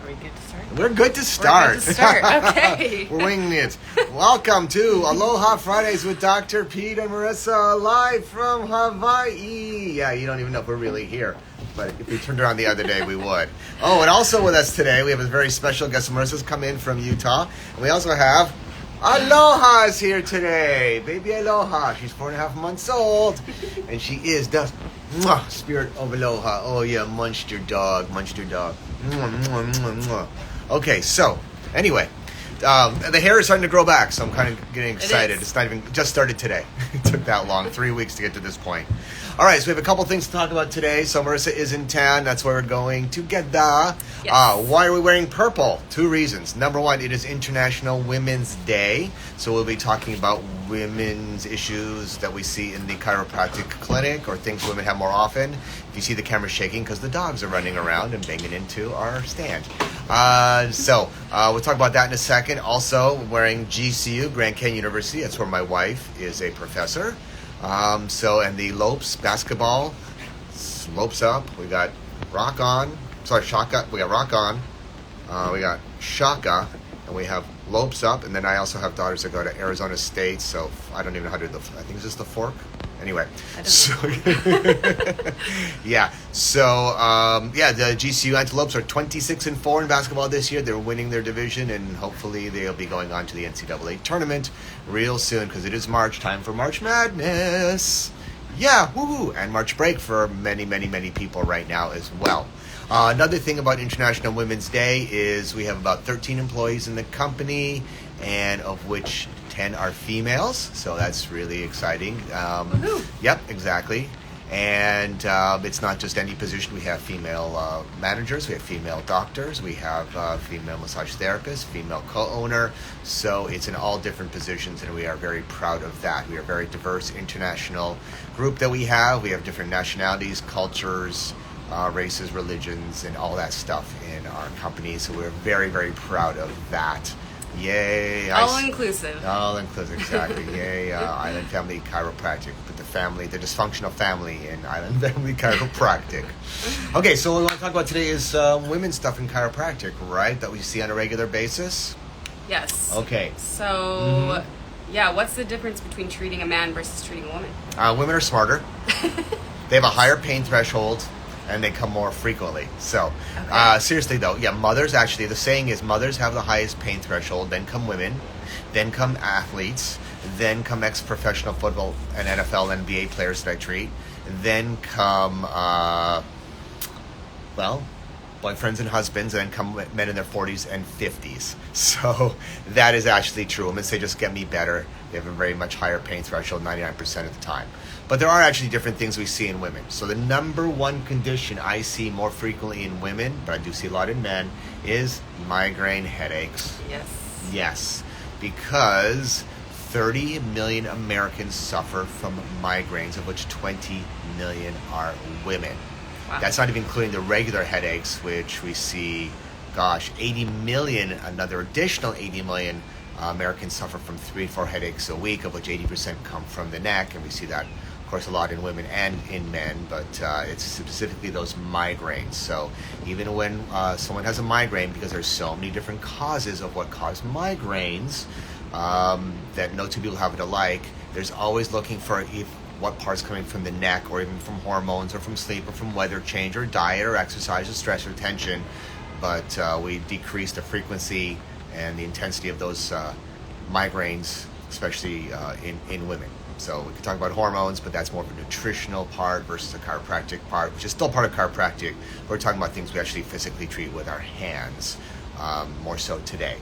we good to start? We're good to start. We're good to start. Okay. We're winging it. Welcome to Aloha Fridays with Dr. Pete and Marissa, live from Hawaii. Yeah, you don't even know if we're really here, but if we turned around the other day, we would. Oh, and also with us today, we have a very special guest. Marissa's come in from Utah, and we also have Aloha is here today. Baby Aloha. She's 4.5 months old, and she is the spirit of Aloha. Oh, yeah, munched your dog. Okay, so, anyway, the hair is starting to grow back, so I'm kind of getting excited. It's not even, just started today. It took that long, 3 weeks to get to this point. All right, so we have a couple things to talk about today. So Marissa is in town. That's where we're going together. Yes. Why are we wearing purple? 2 reasons. Number one, it is International Women's Day. So we'll be talking about women's issues that we see in the chiropractic clinic or things women have more often. If you see the camera shaking, because the dogs are running around and banging into our stand. So we'll talk about that in a second. Also, wearing GCU, Grand Canyon University. That's where my wife is a professor. And the Lopes basketball slopes up. We got Shaka. We got Rock On. We got Shaka, and we have Lopes up. And then I also have daughters that go to Arizona State. So I don't even know how to do I think it's just the fork. Anyway, yeah. So the GCU Antelopes are 26-4 in basketball this year. They're winning their division, and hopefully they'll be going on to the NCAA tournament real soon because it is March, time for March Madness. Yeah, woohoo! And March break for many, many, many people right now as well. Another thing about International Women's Day is we have about 13 employees in the company, and of which 10 are females, so that's really exciting. Yep, exactly. And it's not just any position. We have female managers, we have female doctors, we have female massage therapists, female co-owner. So it's in all different positions, and we are very proud of that. We are a very diverse international group that we have. We have different nationalities, cultures, races, religions, and all that stuff in our company. So we're very, very proud of that. Yay. All-inclusive. All-inclusive, exactly. Yay, Island Family Chiropractic. Put the dysfunctional family in Island Family Chiropractic. Okay, so what we want to talk about today is women's stuff in chiropractic, right? That we see on a regular basis? Yes. Okay. So, what's the difference between treating a man versus treating a woman? Women are smarter. They have a higher pain threshold, and they come more frequently. So, seriously though, mothers actually, the saying is mothers have the highest pain threshold, then come women, then come athletes, then come ex-professional football and NFL, NBA players that I treat, then come, boyfriends and husbands, and then come men in their 40s and 50s. So that is actually true. Women say, just get me better. They have a very much higher pain threshold, 99% of the time. But there are actually different things we see in women. So the number one condition I see more frequently in women, but I do see a lot in men, is migraine headaches. Yes. Yes, because 30 million Americans suffer from migraines, of which 20 million are women. Wow. That's not even including the regular headaches, which we see, 80 million, another additional 80 million Americans suffer from 3-4 headaches a week, of which 80% come from the neck, and we see that, of course, a lot in women and in men, but it's specifically those migraines. So even when someone has a migraine, because there's so many different causes of what cause migraines that no two people have it alike, there's always looking for what part's coming from the neck, or even from hormones, or from sleep, or from weather change, or diet, or exercise, or stress, or tension. But we decrease the frequency and the intensity of those migraines, especially in women. So we can talk about hormones, but that's more of a nutritional part versus a chiropractic part, which is still part of chiropractic. We're talking about things we actually physically treat with our hands, more so today.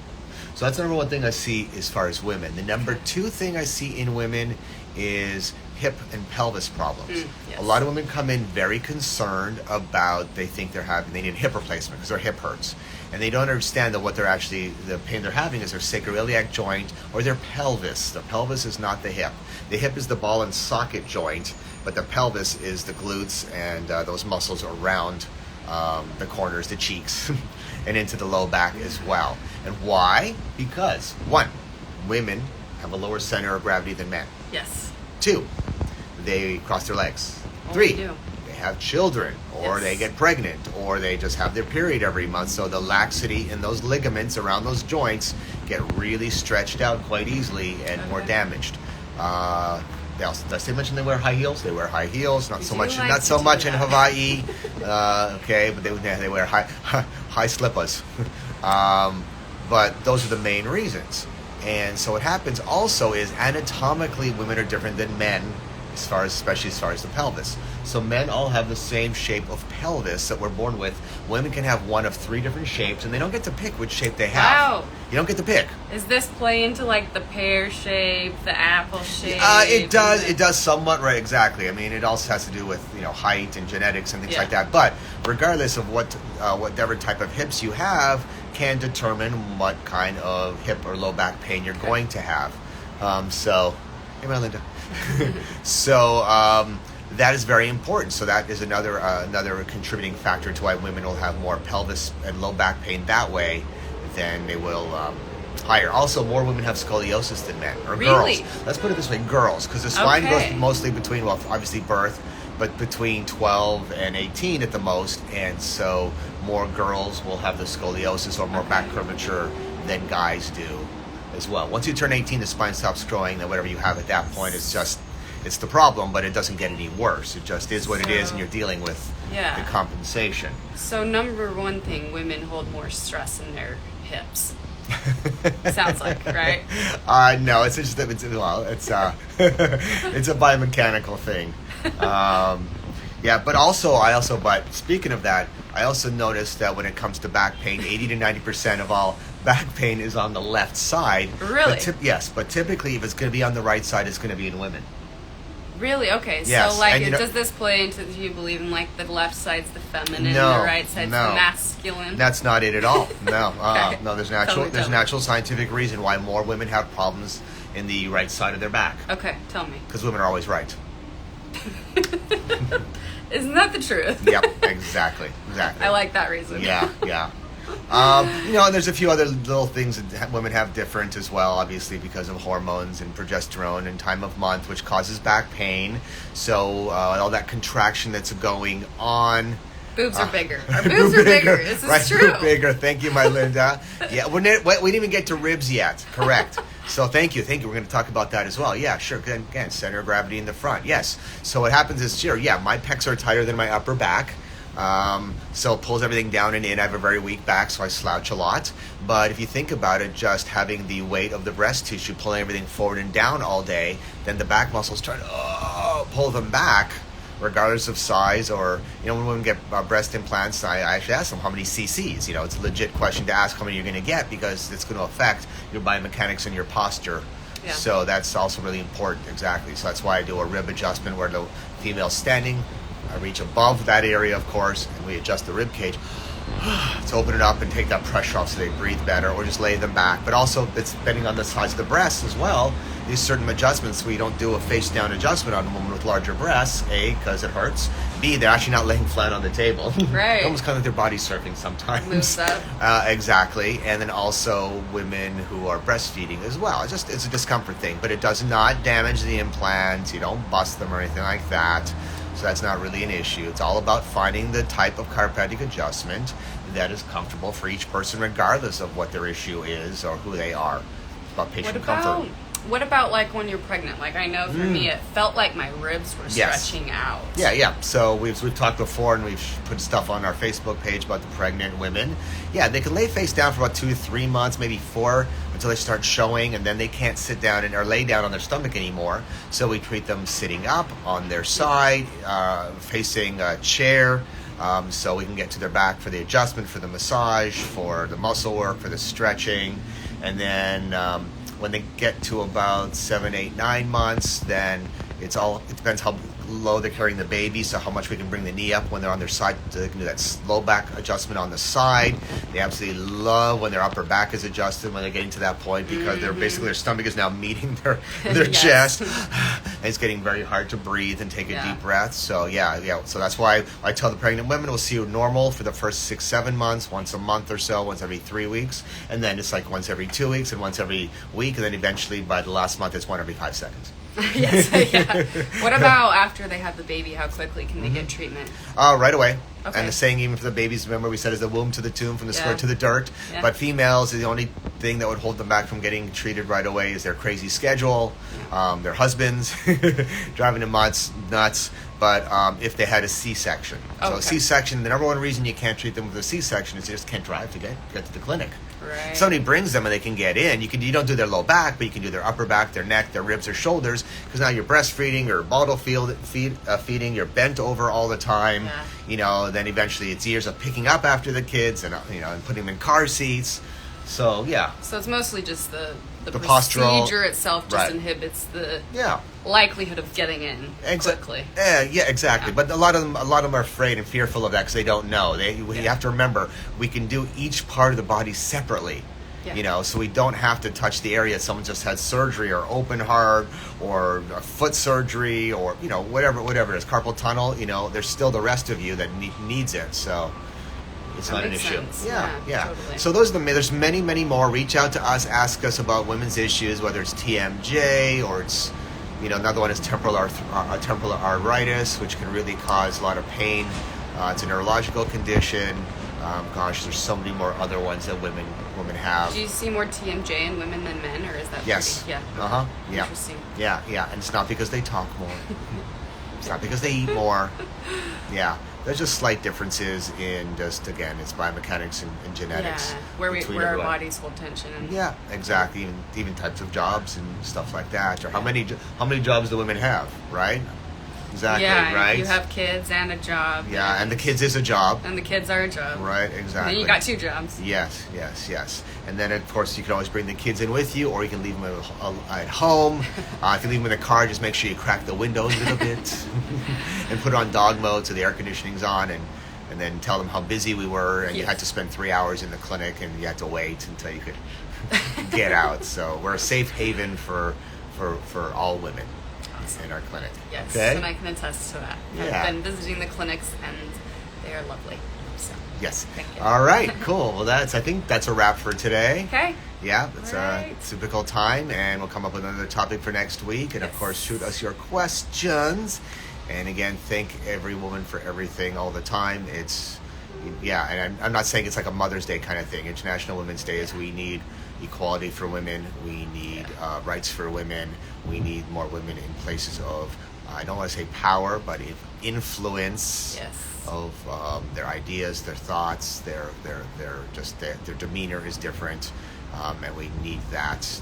So that's the number one thing I see as far as women. The number two thing I see in women is hip and pelvis problems. Yes. A lot of women come in very concerned about, they think they need a hip replacement because their hip hurts. And they don't understand that the pain they're having is their sacroiliac joint or their pelvis. The pelvis is not the hip. The hip is the ball and socket joint, but the pelvis is the glutes and those muscles around the corners, the cheeks, and into the low back as well. And why? Because, 1, women have a lower center of gravity than men. Yes. 2, they cross their legs. 3, they have children, or Yes. they get pregnant, or they just have their period every month. So the laxity in those ligaments around those joints get really stretched out quite easily and more damaged. They also, did I mention they wear high heels? They wear high heels, not We so do much, like not to so do much in that. Hawaii. Okay, but they wear high slippers. But those are the main reasons. And so what happens also is anatomically women are different than men, especially as far as the pelvis. So men all have the same shape of pelvis that we're born with. Women can have one of 3 different shapes, and they don't get to pick which shape they have. Wow. You don't get to pick. Is this play into like the pear shape, the apple shape? It does. It does somewhat, right? Exactly. I mean, it also has to do with height and genetics and things like that. But regardless of whatever type of hips you have, can determine what kind of hip or low back pain you're going to have. Hey, Melinda. That is very important. So that is another contributing factor to why women will have more pelvis and low back pain that way than they will higher. Also, more women have scoliosis than men, or Really? girls. Let's put it this way, girls, because the spine Okay. goes mostly between, well, obviously birth, but between 12 and 18 at the most, and so more girls will have the scoliosis or more back curvature than guys do as well. Once you turn 18, the spine stops growing, then whatever you have at that point is just, it's the problem, but it doesn't get any worse. It just is what it is, and you're dealing with Yeah. the compensation. So number one thing, women hold more stress in their hips. Sounds like, right? No, it's just that it's it's a biomechanical thing. Yeah, but speaking of that, I also noticed that when it comes to back pain, 80 to 90% of all back pain is on the left side. Really? Yes, but typically if it's going to be on the right side, it's going to be in women. Really? Okay. Yes, So, like, and does this play into, do you believe in, like, the left side's the feminine, No, the right side's no. the masculine? That's not it at all. No, Okay. no. There's Tell me. natural scientific reason why more women have problems in the right side of their back. Okay, tell me. Because women are always right. Isn't that the truth? Yep, exactly. I like that reason. Yeah. And there's a few other little things that women have different as well, obviously because of hormones and progesterone and time of month, which causes back pain. So all that contraction that's going on. Boobs are bigger. Our boobs are bigger. This is right, true. Bigger. Thank you, my Linda. Yeah, we didn't even get to ribs yet. Correct. So thank you. We're going to talk about that as well. Yeah, sure. Again, center of gravity in the front. Yes. So what happens is, my pecs are tighter than my upper back. So it pulls everything down and in. I have a very weak back, so I slouch a lot. But if you think about it, just having the weight of the breast tissue pulling everything forward and down all day, then the back muscles try to pull them back, regardless of size. Or, when women get breast implants, I actually ask them how many cc's. It's a legit question to ask how many you're going to get, because it's going to affect your biomechanics and your posture. Yeah. So that's also really important. Exactly. So that's why I do a rib adjustment where the female's standing. I reach above that area, of course, and we adjust the rib cage to open it up and take that pressure off so they breathe better, or just lay them back. But also, it's depending on the size of the breasts as well. These certain adjustments, we don't do a face-down adjustment on a woman with larger breasts, A, because it hurts, B, they're actually not laying flat on the table. Right. Almost kind of like their body surfing sometimes. Moves up. Exactly. And then also women who are breastfeeding as well. It's a discomfort thing, but it does not damage the implants. You don't bust them or anything like that. So that's not really an issue. It's all about finding the type of chiropractic adjustment that is comfortable for each person, regardless of what their issue is or who they are. It's about patient comfort. What about, like, when you're pregnant? Like, I know for me, it felt like my ribs were stretching out. Yeah. So we've talked before, and we've put stuff on our Facebook page about the pregnant women. Yeah, they can lay face down for about 2 to 3 months, maybe 4, until they start showing, and then they can't sit down or lay down on their stomach anymore. So we treat them sitting up on their side, facing a chair, so we can get to their back for the adjustment, for the massage, for the muscle work, for the stretching, and then when they get to about 7, 8, 9 months, then it depends how low they're carrying the baby, so how much we can bring the knee up when they're on their side. So they can do that low back adjustment on the side. They absolutely love when their upper back is adjusted when they're getting to that point, because they're basically, their stomach is now meeting their Yes. chest, and it's getting very hard to breathe and take a deep breath. So so that's why I tell the pregnant women, we'll see you normal for the first 6, 7 months, once a month or so, once every 3 weeks, and then it's like once every 2 weeks and once every week, and then eventually by the last month it's 1 every 5 seconds. Yes, yeah. What about after they have the baby? How quickly can they get treatment? Right away. Okay. And the saying even for the babies, remember we said is the womb to the tomb, from the squirt to the dirt. Yeah. But females, the only thing that would hold them back from getting treated right away is their crazy schedule, their husbands driving them nuts. But if they had a C-section. So Okay. a C-section, the number one reason you can't treat them with a C-section is they just can't drive to get to the clinic. Right. Somebody brings them and they can get in. You don't do their low back, but you can do their upper back, their neck, their ribs, their shoulders, because now you're breastfeeding, you're bottle feeding, you're bent over all the time. Yeah. Then eventually it's years of picking up after the kids and and putting them in car seats. So yeah. So it's mostly just the postural, procedure itself just right. inhibits the Yeah. likelihood of getting in quickly. Yeah, exactly. Yeah. But a lot of them are afraid and fearful of that because they don't know. You have to remember, we can do each part of the body separately. Yeah. So we don't have to touch the area someone just had surgery or open heart or a foot surgery or whatever it is, carpal tunnel. There's still the rest of you that needs it. So it's not an makes issue. sense. Yeah. Totally. So there's many more. Reach out to us, ask us about women's issues, whether it's TMJ or it's another one is temporal arteritis, which can really cause a lot of pain. It's a neurological condition. There's so many more other ones that women have. Do you see more TMJ in women than men, or is that Yes. pretty, Yeah. Interesting. Yeah. And it's not because they talk more. It's not because they eat more. Yeah. There's just slight differences in it's biomechanics and genetics. Yeah, where between our everyone. bodies hold tension. And, Yeah, exactly. Even types of jobs and stuff like that. Or how many jobs do women have, right? Exactly, yeah, right? you have kids and a job. Yeah, and the kids is a job. And the kids are a job. Right, exactly. And then you got 2 jobs. Yes. And then, of course, you can always bring the kids in with you, or you can leave them at home. If you leave them in the car, just make sure you crack the windows a little bit and put on dog mode so the air conditioning's on, and then tell them how busy we were, and you had to spend 3 hours in the clinic, and you had to wait until you could get out. So we're a safe haven for all women in our clinic. Yes, okay? and I can attest to that. Yeah. I've been visiting the clinics, and they are lovely. So, Yes. thank you. All right, cool. Well, I think that's a wrap for today. Okay. Yeah, it's All right. a typical time, and we'll come up with another topic for next week. And of Yes. course, shoot us your questions. And again, thank every woman for everything all the time. And I'm not saying it's like a Mother's Day kind of thing. International Women's Day is we need equality for women. We need rights for women. We need more women in places of, I don't want to say power, but influence. Yes. Of their ideas, their thoughts, their demeanor is different, and we need that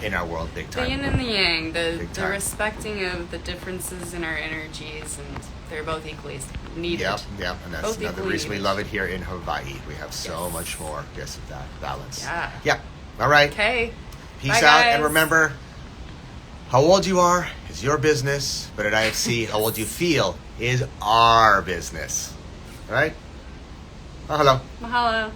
in our world big time. The yin and the yang, the time. respecting of the differences in our energies, and they're both equally needed. Yep, and that's Both another equally reason we needed. love it here in Hawaii. We have so Yes. much more, of that balance. Yeah. Yep. All right. Okay. Peace Bye, out, guys. and remember, how old you are is your business, but at IFC, how old you feel is our business. All right? Oh, hello. Mahalo.